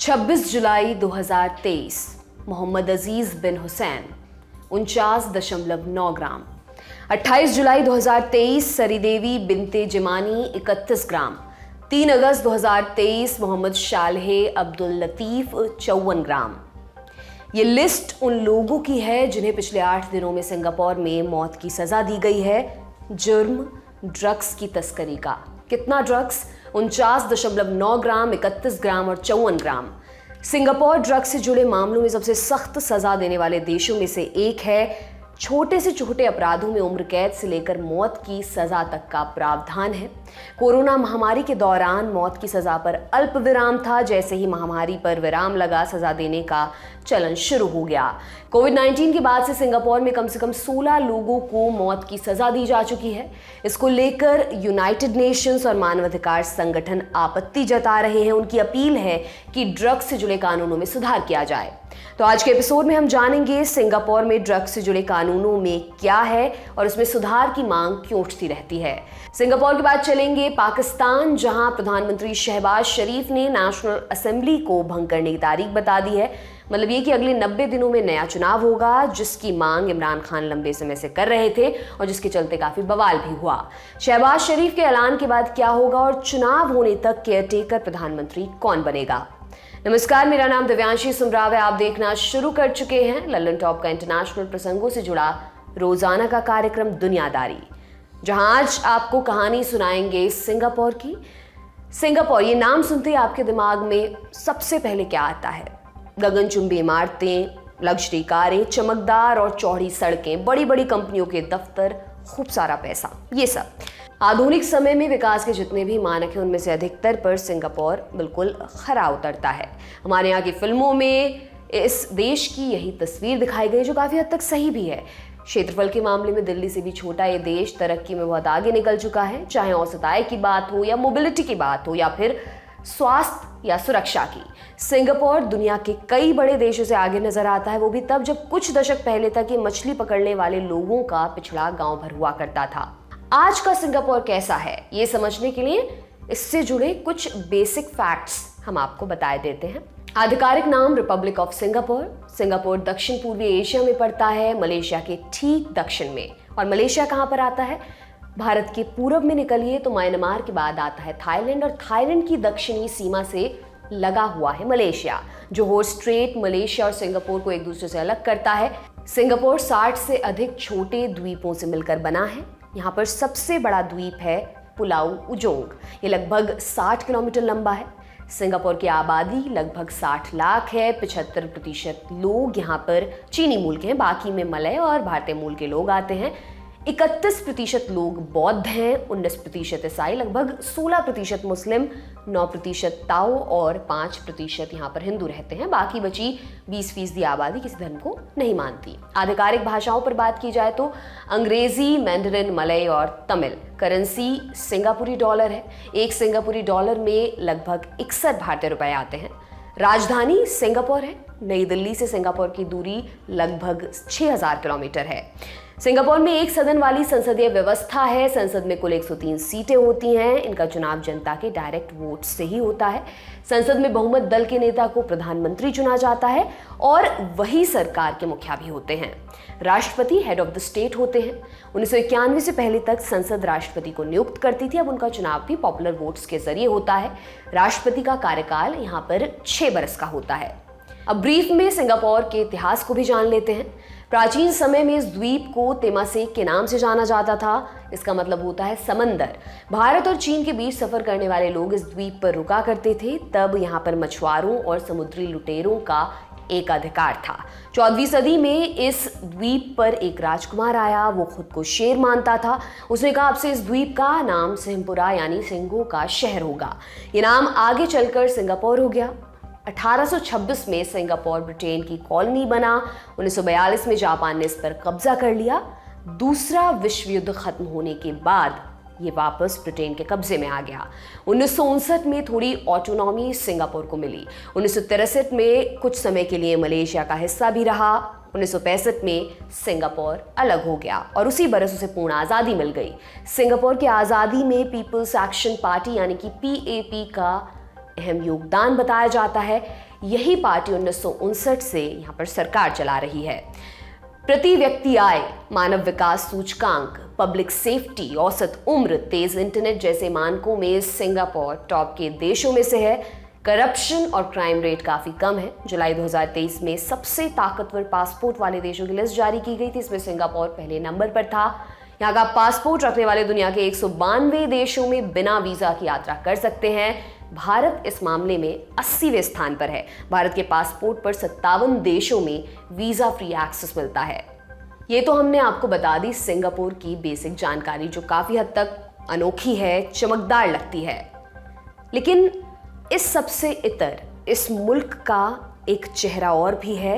26 जुलाई 2023 मोहम्मद अजीज बिन हुसैन 49.9 ग्राम। 28 जुलाई 2023 सरीदेवी बिनते जिमानी 31 ग्राम। 3 अगस्त 2023 मोहम्मद शालहे अब्दुल लतीफ 54 ग्राम। ये लिस्ट उन लोगों की है जिन्हें पिछले 8 दिनों में सिंगापुर में मौत की सजा दी गई है जुर्म ड्रग्स की तस्करी का। कितना ड्रग्स? 49.9 ग्राम, 31 ग्राम और 54 ग्राम। सिंगापुर ड्रग्स से जुड़े मामलों में सबसे सख्त सजा देने वाले देशों में से एक है। छोटे से छोटे अपराधों में उम्र कैद से लेकर मौत की सजा तक का प्रावधान है। कोरोना महामारी के दौरान मौत की सजा पर अल्प विराम था। जैसे ही महामारी पर विराम लगा, सजा देने का चलन शुरू हो गया। कोविड-19 के बाद से सिंगापुर में कम से कम 16 लोगों को मौत की सजा दी जा चुकी है। इसको लेकर यूनाइटेड नेशंस और मानवाधिकार संगठन आपत्ति जता रहे हैं। उनकी अपील है कि ड्रग्स से जुड़े कानूनों में सुधार किया जाए। तो आज के एपिसोड में हम जानेंगे सिंगापुर में ड्रग्स से जुड़े कानूनों में क्या है और उसमें सुधार की मांग क्यों उठती रहती है। सिंगापुर के बाद चलेंगे पाकिस्तान, जहां प्रधानमंत्री शहबाज शरीफ ने नेशनल असेंबली को भंग करने की तारीख बता दी है। मतलब ये कि अगले 90 दिनों में नया चुनाव होगा, जिसकी मांग इमरान खान लंबे समय से कर रहे थे और जिसके चलते काफी बवाल भी हुआ। शहबाज शरीफ के ऐलान के बाद क्या होगा और चुनाव होने तक केयरटेकर प्रधानमंत्री कौन बनेगा? नमस्कार, मेरा नाम दिव्यांशी सुमराव है। आप देखना शुरू कर चुके हैं लल्लन टॉप का इंटरनेशनल प्रसंगों से जुड़ा रोजाना का कार्यक्रम दुनियादारी, जहां आज आपको कहानी सुनाएंगे सिंगापुर की। सिंगापुर, ये नाम सुनते ही आपके दिमाग में सबसे पहले क्या आता है? गगनचुंबी इमारतें, लग्जरी कारें, चमकदार और चौड़ी सड़कें, बड़ी बड़ी कंपनियों के दफ्तर, खूब सारा पैसा, ये सब। आधुनिक समय में विकास के जितने भी मानक हैं उनमें से अधिकतर पर सिंगापुर बिल्कुल खरा उतरता है। हमारे यहाँ की फिल्मों में इस देश की यही तस्वीर दिखाई गई, जो काफ़ी हद तक सही भी है। क्षेत्रफल के मामले में दिल्ली से भी छोटा ये देश तरक्की में बहुत आगे निकल चुका है, चाहे औसत आय की बात हो या मोबिलिटी की बात हो या फिर स्वास्थ्य या सुरक्षा की। सिंगापुर दुनिया के कई बड़े देशों से आगे नजर आता है, वो भी तब जब कुछ दशक पहले तक ये मछली पकड़ने वाले लोगों का पिछड़ा गांव भर हुआ करता था। आज का सिंगापुर कैसा है, ये समझने के लिए इससे जुड़े कुछ बेसिक फैक्ट्स हम आपको बताए देते हैं। आधिकारिक नाम रिपब्लिक ऑफ सिंगापुर। सिंगापुर दक्षिण पूर्वी एशिया में पड़ता है, मलेशिया के ठीक दक्षिण में। और मलेशिया कहाँ पर आता है? भारत के पूरब में निकलिए तो म्यांमार के बाद आता है थाईलैंड, और थाईलैंड की दक्षिणी सीमा से लगा हुआ है मलेशिया। जोहोर स्ट्रेट मलेशिया और सिंगापुर को एक दूसरे से अलग करता है। सिंगापुर 60 से अधिक छोटे द्वीपों से मिलकर बना है। यहाँ पर सबसे बड़ा द्वीप है पुलाउ उजोंग। ये लगभग 60 किलोमीटर लंबा है। सिंगापुर की आबादी लगभग 60 लाख है। 75% लोग यहाँ पर चीनी मूल के हैं, बाकी में मलय और भारतीय मूल के लोग आते हैं। 31% लोग बौद्ध हैं, 19% ईसाई, लगभग 16% मुस्लिम, 9% ताओ और 5% यहाँ पर हिंदू रहते हैं। बाकी बची 20% आबादी किसी धर्म को नहीं मानती। आधिकारिक भाषाओं पर बात की जाए तो अंग्रेजी, मैंडरिन, मलय और तमिल। करेंसी सिंगापुरी डॉलर है। एक सिंगापुरी डॉलर में लगभग 61 भारतीय रुपए आते हैं। राजधानी सिंगापुर है। नई दिल्ली से सिंगापुर की दूरी लगभग 6000 किलोमीटर है। सिंगापुर में एक सदन वाली संसदीय व्यवस्था है। संसद में कुल 103 सीटें होती हैं। इनका चुनाव जनता के डायरेक्ट वोट से ही होता है। संसद में बहुमत दल के नेता को प्रधानमंत्री चुना जाता है और वही सरकार के मुखिया भी होते हैं। राष्ट्रपति हेड ऑफ द स्टेट होते हैं। 1991 से पहले तक संसद राष्ट्रपति को नियुक्त करती थी। अब उनका चुनाव भी पॉपुलर वोट्स के जरिए होता है। राष्ट्रपति का कार्यकाल यहाँ पर 6 बरस का होता है। अब ब्रीफ में सिंगापुर के इतिहास को भी जान लेते हैं। प्राचीन समय में इस द्वीप को तेमासेक के नाम से जाना जाता था। इसका मतलब होता है समंदर। भारत और चीन के बीच सफर करने वाले लोग इस द्वीप पर रुका करते थे। तब यहाँ पर मछुआरों और समुद्री लुटेरों का एक अधिकार था। 14वीं सदी में इस द्वीप पर एक राजकुमार आया। वो खुद को शेर मानता था। उसने कहा आपसे इस द्वीप का नाम सिंहपुरा यानी सिंहों का शहर होगा। ये नाम आगे चलकर सिंगापुर हो गया। 1826 में सिंगापुर ब्रिटेन की कॉलोनी बना। 1942 में जापान ने इस पर कब्जा कर लिया। दूसरा विश्व युद्ध खत्म होने के बाद ये वापस ब्रिटेन के कब्जे में आ गया। 1959 में थोड़ी ऑटोनॉमी सिंगापुर को मिली। 1963 में कुछ समय के लिए मलेशिया का हिस्सा भी रहा। 1965 में सिंगापुर अलग हो गया और उसी बरस उसे पूर्ण आज़ादी मिल गई। सिंगापुर की आज़ादी में पीपल्स एक्शन पार्टी यानी कि PAP का अहम योगदान बताया जाता है। यही पार्टी 1959 से यहाँ पर सरकार चला रही है। प्रति व्यक्ति आय, मानव विकास सूचकांक, पब्लिक सेफ्टी, औसत उम्र, तेज इंटरनेट जैसे मानकों में सिंगापुर टॉप के देशों में से है। करप्शन और क्राइम रेट काफी कम है। जुलाई 2023 में सबसे ताकतवर पासपोर्ट वाले देशों की लिस्ट जारी की गई थी। इसमें सिंगापुर पहले नंबर पर था। यहाँ का पासपोर्ट रखने वाले दुनिया के 192 देशों में बिना वीजा की यात्रा कर सकते हैं। भारत इस मामले में 80वें स्थान पर है। भारत के पासपोर्ट पर 57 देशों में वीजा फ्री एक्सेस मिलता है। ये तो हमने आपको बता दी सिंगापुर की बेसिक जानकारी, जो काफी हद तक अनोखी है, चमकदार लगती है। लेकिन इस सबसे इतर इस मुल्क का एक चेहरा और भी है,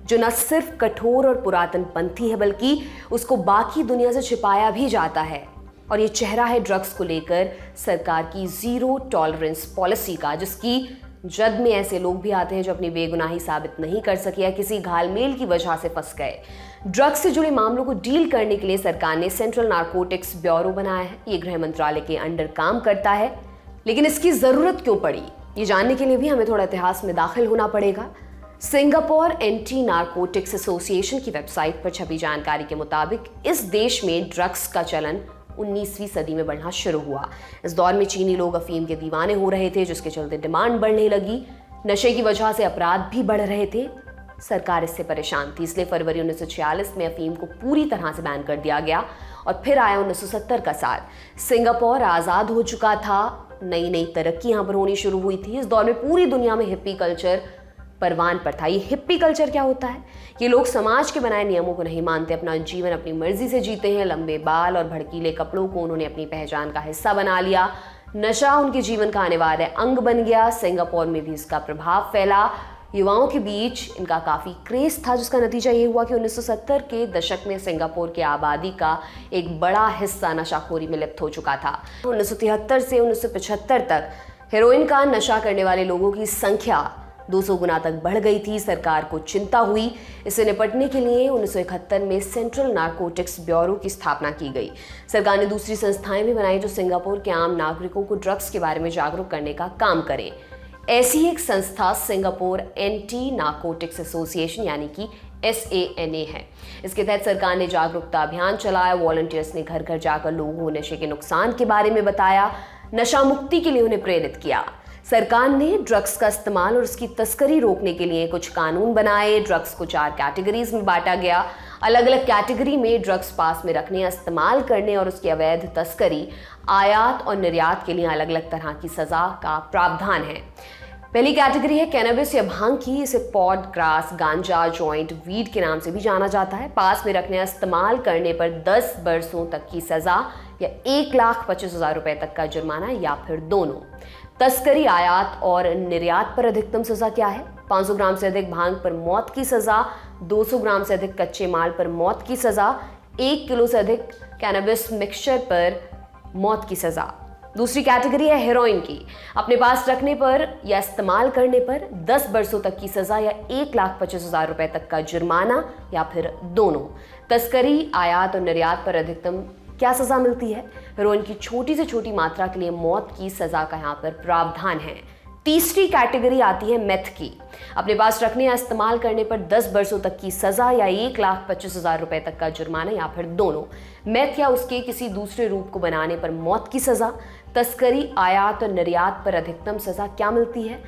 जो न सिर्फ कठोर और पुरातनपंथी है, बल्कि उसको बाकी दुनिया से छिपाया भी जाता है। और ये चेहरा है ड्रग्स को लेकर सरकार की जीरो टॉलरेंस पॉलिसी का, जिसकी जद में ऐसे लोग भी आते हैं जो अपनी बेगुनाही साबित नहीं कर सके या किसी घालमेल की वजह से फंस गए। ड्रग्स से जुड़े मामलों को डील करने के लिए सरकार ने सेंट्रल नारकोटिक्स ब्यूरो बनाया है। ये गृह मंत्रालय के अंडर काम करता है। लेकिन इसकी जरूरत क्यों पड़ी, ये जानने के लिए भी हमें थोड़ा इतिहास में दाखिल होना पड़ेगा। सिंगापुर एंटी नारकोटिक्स एसोसिएशन की वेबसाइट पर छपी जानकारी के मुताबिक इस देश में ड्रग्स का चलन 19वीं सदी में बढ़ना शुरू हुआ। इस दौर में चीनी लोग अफीम के दीवाने हो रहे थे, जिसके चलते डिमांड बढ़ने लगी। नशे की वजह से अपराध भी बढ़ रहे थे। सरकार इससे परेशान थी, इसलिए फरवरी 1946 में अफीम को पूरी तरह से बैन कर दिया गया। और फिर आया 1970 का साल। सिंगापुर आज़ाद हो चुका था, नई नई तरक्की यहाँ पर होनी शुरू हुई थी। इस दौर में पूरी दुनिया में हिप्पी कल्चर परवान पर था। ये हिप्पी कल्चर क्या होता है? ये लोग समाज के बनाए नियमों को नहीं मानते, अपना जीवन अपनी मर्जी से जीते हैं। लंबे बाल और भड़कीले कपड़ों को उन्होंने अपनी पहचान का हिस्सा बना लिया। नशा उनके जीवन का अनिवार्य अंग बन गया। सिंगापुर में भी इसका प्रभाव फैला। युवाओं के बीच इनका काफ़ी क्रेज था, जिसका नतीजा ये हुआ कि 1970 के दशक में सिंगापुर की आबादी का एक बड़ा हिस्सा नशाखोरी में लिप्त हो चुका था। 1973 से 1975 तक हेरोइन का नशा करने वाले लोगों की संख्या 200 गुना तक बढ़ गई थी। सरकार को चिंता हुई। इससे निपटने के लिए 1971 में सेंट्रल नारकोटिक्स ब्यूरो की स्थापना की गई। सरकार ने दूसरी संस्थाएं भी बनाई जो सिंगापुर के आम नागरिकों को ड्रग्स के बारे में जागरूक करने का काम करें। ऐसी एक संस्था सिंगापुर एंटी नारकोटिक्स एसोसिएशन यानी कि SANA है। इसके तहत सरकार ने जागरूकता अभियान चलाया। वॉलंटियर्स ने घर घर जाकर लोगों को नशे के नुकसान के बारे में बताया, नशा मुक्ति के लिए उन्हें प्रेरित किया। सरकार ने ड्रग्स का इस्तेमाल और उसकी तस्करी रोकने के लिए कुछ कानून बनाए। ड्रग्स को 4 कैटेगरीज में बांटा गया। अलग अलग कैटेगरी में ड्रग्स पास में रखने, इस्तेमाल करने और उसकी अवैध तस्करी, आयात और निर्यात के लिए अलग अलग तरह की सजा का प्रावधान है। पहली कैटेगरी है कैनबिस या भांग की। इसे पॉड, ग्रास, गांजा, जॉइंट, वीड के नाम से भी जाना जाता है। पास में रखने या इस्तेमाल करने पर 10 बरसों तक की सजा या 1,25,000 रुपए तक का जुर्माना या फिर दोनों। तस्करी, आयात और निर्यात पर अधिकतम सजा क्या है? 500 ग्राम से अधिक भांग पर मौत की सजा, 200 ग्राम से अधिक कच्चे माल पर मौत की सजा, 1 किलो से अधिक कैनबिस मिक्सचर पर मौत की सजा। दूसरी कैटेगरी है हेरोइन की। अपने पास रखने पर या इस्तेमाल करने पर 10 बरसों तक की सजा या 1,25,000 रुपए तक का जुर्माना या फिर दोनों। तस्करी, आयात और निर्यात पर अधिकतम क्या सजा मिलती है? हेरोइन की छोटी से छोटी मात्रा के लिए मौत की सजा का यहाँ पर प्रावधान है। तीसरी कैटेगरी आती है मेथ की। अपने पास रखने या इस्तेमाल करने पर 10 बरसों तक की सजा या 1,25,000 रुपए तक का जुर्माना या फिर दोनों। मेथ या उसके किसी दूसरे रूप को बनाने पर मौत की सजा। तस्करी, आयात और निर्यात पर अधिकतम सजा क्या मिलती है?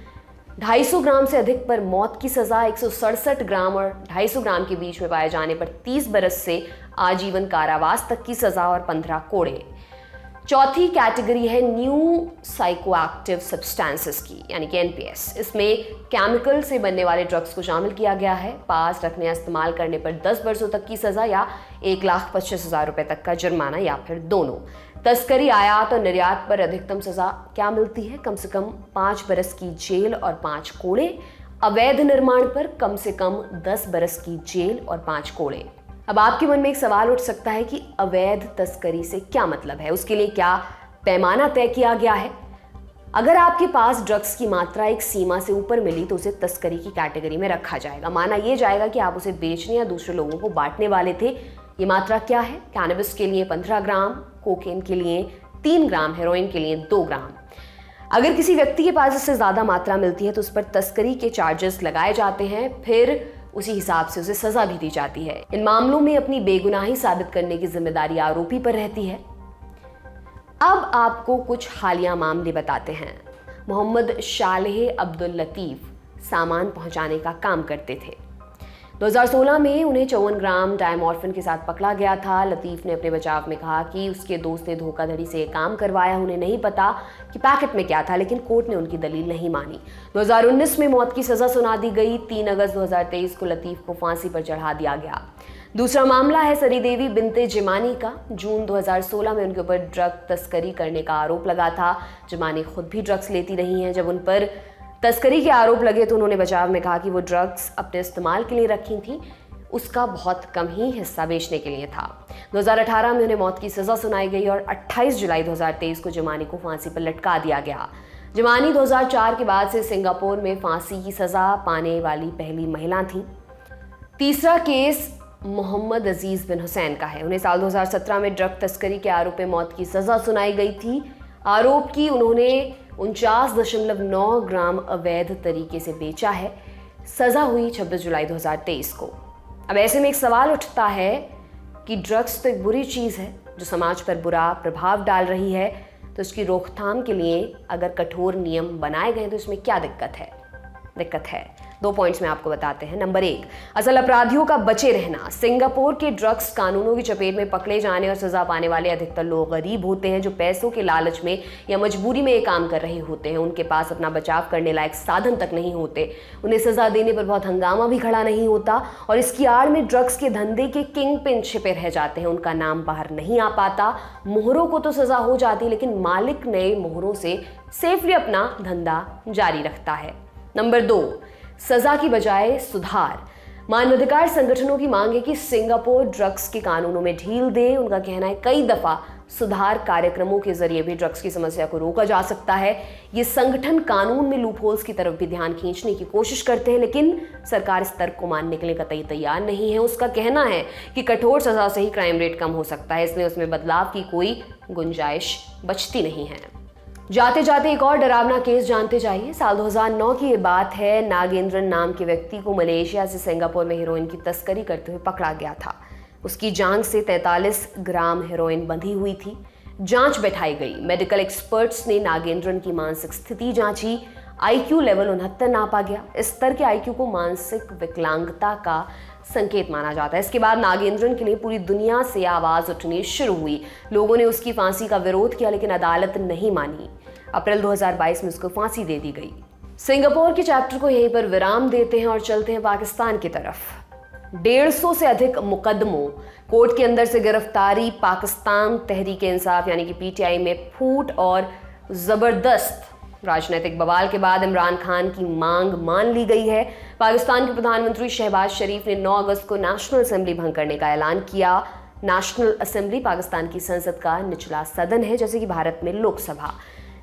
250 ग्राम से अधिक पर मौत की सजा, 167 ग्राम और 250 ग्राम के बीच में पाए जाने पर 30 बरस से आजीवन कारावास तक की सजा और 15 कोड़े। चौथी कैटेगरी है न्यू साइकोएक्टिव सब्सटेंसेस की यानी कि NPS। इसमें केमिकल से बनने वाले ड्रग्स को शामिल किया गया है। पास रखने या इस्तेमाल करने पर 10 बरसों तक की सजा या 1,25,000 रुपए तक का जुर्माना या फिर दोनों। तस्करी, आयात और निर्यात पर अधिकतम सजा क्या मिलती है? कम से कम 5 बरस की जेल और 5 कोड़े। अवैध निर्माण पर कम से कम 10 बरस की जेल और 5 कोड़े। अब आपके मन में एक सवाल उठ सकता है कि अवैध तस्करी से क्या मतलब है? उसके लिए क्या पैमाना तय किया गया है? अगर आपके पास ड्रग्स की मात्रा एक सीमा से ऊपर मिली तो उसे तस्करी की कैटेगरी में रखा जाएगा। माना यह जाएगा कि आप उसे बेचने या दूसरे लोगों को बांटने वाले थे। ये मात्रा क्या है? कैनबिस के लिए 15 ग्राम, कोकेन के लिए 3 ग्राम, हेरोइन के लिए 2 ग्राम। अगर किसी व्यक्ति के पास इससे ज़्यादा मात्रा मिलती है तो उस पर तस्करी के चार्जेस लगाए जाते हैं, फिर उसी हिसाब से उसे सजा भी दी जाती है। इन मामलों में अपनी बेगुनाही साबित करने की जिम्मेदारी आरोपी पर रहती है। अब आपको कुछ हालिया मामले बताते हैं। मोहम्मद शालेह अब्दुल लतीफ सामान पहुंचाने का काम करते थे। 2016 में उन्हें 54 ग्राम डायमॉर्फिन के साथ पकड़ा गया था। लतीफ ने अपने बचाव में कहा कि उसके दोस्त ने धोखाधड़ी से काम करवाया, उन्हें नहीं पता कि पैकेट में क्या था, लेकिन कोर्ट ने उनकी दलील नहीं मानी। 2019 में मौत की सजा सुना दी गई। 3 अगस्त 2023 को लतीफ को फांसी पर चढ़ा दिया गया। दूसरा मामला है सरीदेवी बिनते जिमानी का। जून 2016 में उनके ऊपर ड्रग तस्करी करने का आरोप लगा था। जिमानी खुद भी ड्रग्स लेती रही हैं। जब उन पर तस्करी के आरोप लगे तो उन्होंने बचाव में कहा कि वो ड्रग्स अपने इस्तेमाल के लिए रखी थी, उसका बहुत कम ही हिस्सा बेचने के लिए था। 2018 में उन्हें मौत की सजा सुनाई गई और 28 जुलाई 2023 को जिमानी को फांसी पर लटका दिया गया। जिमानी 2004 के बाद से सिंगापुर में फांसी की सजा पाने वाली पहली महिला थी। तीसरा केस मोहम्मद अजीज बिन हुसैन का है। उन्हें साल 2017 में ड्रग तस्करी के आरोप में मौत की सजा सुनाई गई थी। आरोप की उन्होंने 49.9 ग्राम अवैध तरीके से बेचा है। सजा हुई 26 जुलाई 2023 को। अब ऐसे में एक सवाल उठता है कि ड्रग्स तो एक बुरी चीज़ है जो समाज पर बुरा प्रभाव डाल रही है, तो इसकी रोकथाम के लिए अगर कठोर नियम बनाए गए तो इसमें क्या दिक्कत है? 2 पॉइंट्स में आपको बताते हैं। नंबर 1, असल अपराधियों का बचे रहना। सिंगापुर के ड्रग्स कानूनों की चपेट में पकड़े जाने और सजा पाने वाले अधिकतर लोग गरीब होते हैं, जो पैसों के लालच में या मजबूरी में ये काम कर रहे होते हैं। उनके पास अपना बचाव करने लायक साधन तक नहीं होते। उन्हें सजा देने पर बहुत हंगामा भी खड़ा नहीं होता और इसकी आड़ में ड्रग्स के धंधे के किंग पिन छिपे रह जाते हैं। उनका नाम बाहर नहीं आ पाता। मोहरों को तो सजा हो जाती, लेकिन मालिक नए मोहरों से सेफली अपना धंधा जारी रखता है। नंबर 2, सजा की बजाय सुधार। मानवाधिकार संगठनों की मांग है कि सिंगापुर ड्रग्स के कानूनों में ढील दे। उनका कहना है कई दफा सुधार कार्यक्रमों के जरिए भी ड्रग्स की समस्या को रोका जा सकता है। ये संगठन कानून में लूपहोल्स की तरफ भी ध्यान खींचने की कोशिश करते हैं, लेकिन सरकार इस तर्क को मानने के लिए कतई तैयार नहीं है। उसका कहना है कि कठोर सजा से ही क्राइम रेट कम हो सकता है, इसलिए उसमें बदलाव की कोई गुंजाइश बचती नहीं है। जाते जाते एक और डरावना केस जानते जाइए। साल 2009 की ये बात है। नागेंद्रन नाम के व्यक्ति को मलेशिया से सिंगापुर में हेरोइन की तस्करी करते हुए पकड़ा गया था। उसकी जांघ से 43 ग्राम हेरोइन बंधी हुई थी। जांच बैठाई गई। मेडिकल एक्सपर्ट्स ने नागेंद्रन की मानसिक स्थिति जांची। IQ लेवल 69 नापा गया। इस स्तर के IQ को मानसिक विकलांगता का संकेत माना जाता है। इसके बाद नागेंद्रन के लिए पूरी दुनिया से आवाज उठनी शुरू हुई। लोगों ने उसकी फांसी का विरोध किया, लेकिन अदालत नहीं मानी। अप्रैल 2022 में उसको फांसी दे दी गई। सिंगापुर के चैप्टर को यहीं पर विराम देते हैं और चलते हैं पाकिस्तान की तरफ। 150 से अधिक मुकदमों, कोर्ट के अंदर से गिरफ्तारी, पाकिस्तान तहरीक इंसाफ यानी कि PTI में फूट और जबरदस्त राजनीतिक बवाल के बाद इमरान खान की मांग मान ली गई है। पाकिस्तान के प्रधानमंत्री शहबाज शरीफ ने 9 अगस्त को नेशनल असेंबली भंग करने का ऐलान किया। नेशनल असेंबली पाकिस्तान की संसद का निचला सदन है, जैसे कि भारत में लोकसभा।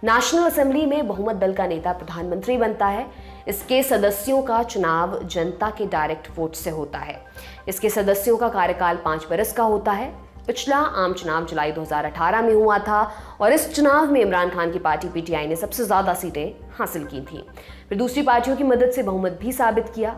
नेशनल असेंबली में बहुमत दल का नेता प्रधानमंत्री बनता है। इसके सदस्यों का चुनाव जनता के डायरेक्ट वोट से होता है। इसके सदस्यों का कार्यकाल 5 बरस का होता है। पिछला आम चुनाव जुलाई 2018 में हुआ था और इस चुनाव में इमरान खान की पार्टी PTI ने सबसे ज़्यादा सीटें हासिल की थी। फिर दूसरी पार्टियों की मदद से बहुमत भी साबित किया।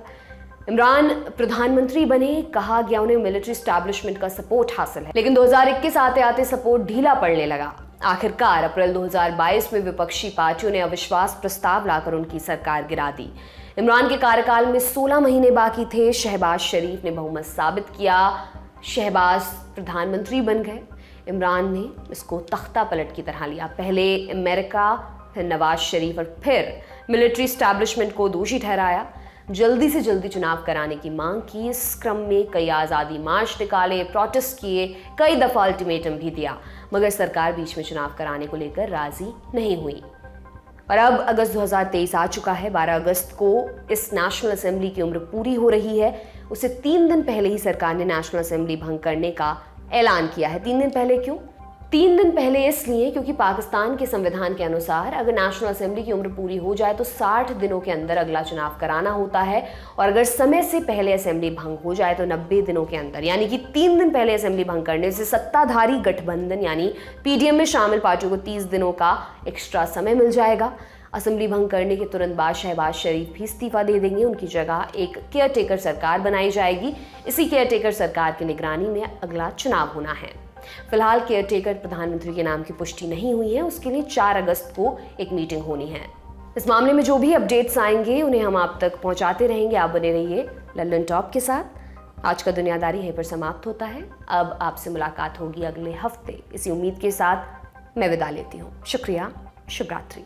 इमरान प्रधानमंत्री बने। कहा गया उन्हें मिलिट्री एस्टैब्लिशमेंट का सपोर्ट हासिल है, लेकिन 2021 आते आते सपोर्ट ढीला पड़ने लगा। आखिरकार अप्रैल 2022 में विपक्षी पार्टियों ने अविश्वास प्रस्ताव लाकर उनकी सरकार गिरा दी। इमरान के कार्यकाल में 16 महीने बाकी थे। शहबाज शरीफ ने बहुमत साबित किया। शहबाज प्रधानमंत्री बन गए। इमरान ने इसको तख्ता पलट की तरह लिया। पहले अमेरिका, फिर नवाज शरीफ और फिर मिलिट्री एस्टैब्लिशमेंट को दोषी ठहराया। जल्दी से जल्दी चुनाव कराने की मांग की। इस क्रम में कई आज़ादी मार्च निकाले, प्रोटेस्ट किए, कई दफ़ा अल्टीमेटम भी दिया, मगर सरकार बीच में चुनाव कराने को लेकर राजी नहीं हुई। और अब अगस्त 2023 आ चुका है। 12 अगस्त को इस नेशनल असेंबली की उम्र पूरी हो रही है। उससे 3 दिन पहले ही सरकार ने नेशनल असेंबली भंग करने का ऐलान किया है। 3 दिन पहले क्यों? 3 दिन पहले इसलिए क्योंकि पाकिस्तान के संविधान के अनुसार अगर नेशनल असेंबली की उम्र पूरी हो जाए तो 60 दिनों के अंदर अगला चुनाव कराना होता है, और अगर समय से पहले असेंबली भंग हो जाए तो 90 दिनों के अंदर, यानी कि 3 दिन पहले असेंबली भंग करने से सत्ताधारी गठबंधन यानी पीडीएम में शामिल पार्टियों को 30 दिनों का एक्स्ट्रा समय मिल जाएगा। असेंबली भंग करने के तुरंत बाद शहबाज शरीफ भी इस्तीफा दे देंगे, उनकी जगह एक केयर टेकर सरकार बनाई जाएगी। इसी केयर टेकर सरकार की निगरानी में अगला चुनाव होना है। फिलहाल केयर टेकर प्रधानमंत्री के नाम की पुष्टि नहीं हुई है, उसके लिए 4 अगस्त को एक मीटिंग होनी है। इस मामले में जो भी अपडेट्स आएंगे उन्हें हम आप तक पहुंचाते रहेंगे। आप बने रहिए लल्लन टॉप के साथ। आज का दुनियादारी यहीं पर समाप्त होता है। अब आपसे मुलाकात होगी अगले हफ्ते। इसी उम्मीद के साथ मैं विदा लेती हूँ। शुक्रिया, शुभ रात्रि।